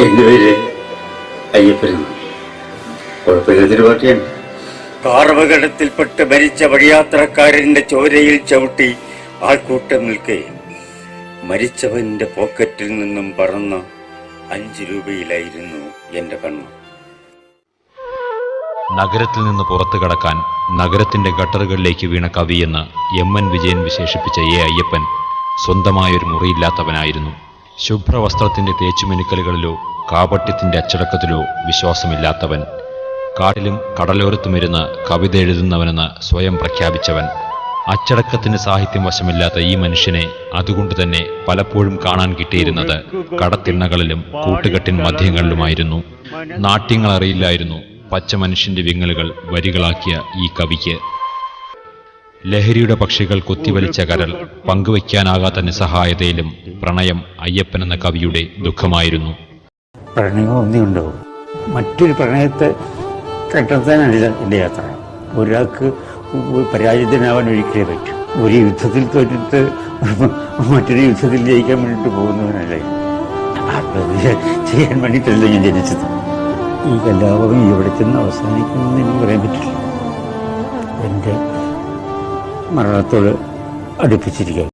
എന്റെ പേര് അയ്യപ്പൻ. കുഴപ്പമില്ലാത്തൊരു പാർട്ടിയാണ്. കാർവകടത്തിൽപ്പെട്ട് മരിച്ച വഴിയാത്രക്കാരന്റെ ചോരയിൽ ചവിട്ടി ആൾക്കൂട്ടം നിൽക്കെ മരിച്ചവന്റെ പോക്കറ്റിൽ നിന്നും പറന്ന 5 രൂപയിലായിരുന്നു എന്റെ കണ്ണ്. നഗരത്തിൽ നിന്ന് പുറത്തു കടക്കാൻ നഗരത്തിന്റെ ഗട്ടറുകളിലേക്ക് വീണ കവിയെന്ന് എം.എൻ. വിജയൻ വിശേഷിപ്പിച്ച എ. അയ്യപ്പൻ സ്വന്തമായൊരു മുറിയില്ലാത്തവനായിരുന്നു. ശുഭ്രവസ്ത്രത്തിന്റെ തേച്ചുമിനുക്കലുകളിലോ കാപട്യത്തിന്റെ അച്ചടക്കത്തിലോ വിശ്വാസമില്ലാത്തവൻ, കാട്ടിലും കടലോരത്തുമിരുന്ന് കവിത എഴുതുന്നവനെന്ന് സ്വയം പ്രഖ്യാപിച്ചവൻ. അച്ചടക്കത്തിന് സാഹിത്യം വശമില്ലാത്ത ഈ മനുഷ്യനെ അതുകൊണ്ട് തന്നെ പലപ്പോഴും കാണാൻ കിട്ടിയിരുന്നത് കടത്തിണ്ണകളിലും കൂട്ടുകെട്ടിൻ മധ്യങ്ങളിലുമായിരുന്നു. നാട്യങ്ങളറിയില്ലായിരുന്നു പച്ച മനുഷ്യന്റെ വിങ്ങലുകൾ വരികളാക്കിയ ഈ കവിക്ക്. ലഹരിയുടെ പക്ഷികൾ കൊത്തിവലിച്ച കരൾ, പങ്കുവയ്ക്കാനാകാത്ത നിസ്സഹായതയിലും പ്രണയം അയ്യപ്പൻ എന്ന കവിയുടെ ദുഃഖമായിരുന്നു. പ്രണയം ഒന്നുണ്ടോ? മറ്റൊരു പ്രണയത്തെ കണ്ടെത്താനല്ല എൻ്റെ യാത്ര. ഒരാൾക്ക് പരാജിതനാവാൻ ഒരിക്കലേ പറ്റൂ. ഒരു യുദ്ധത്തിൽ തോറ്റിട്ട് മറ്റൊരു യുദ്ധത്തിൽ ജയിക്കാൻ വേണ്ടിയിട്ട് പോകുന്നവനല്ലേ. ആത്മഹത്യ ചെയ്യാൻ വേണ്ടിയിട്ടല്ല ഞാൻ ജനിച്ചത്. ഈ കലാപം ഇവിടെ ചെന്ന് അവസാനിക്കുമെന്ന് എനിക്ക് പറയാൻ പറ്റില്ല. എൻ്റെ മരണത്തോട് അടുപ്പിച്ചിരിക്കുക.